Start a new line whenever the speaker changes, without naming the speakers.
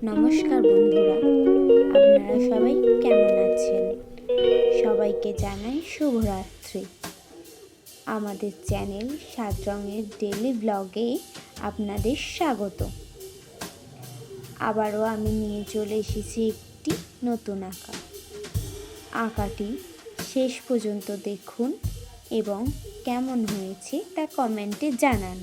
নমস্কার বন্ধুরা, আপনারা সবাই কেমন আছেন? সবাইকে জানাই শুভরাত্রি। আমাদের চ্যানেল 7 রঙের ডেলি ব্লগে আপনাদের স্বাগত। আবারও আমি নিয়ে চলে এসেছি একটি নতুন আঁকাটি শেষ পর্যন্ত দেখুন এবং কেমন হয়েছে তা কমেন্টে জানান।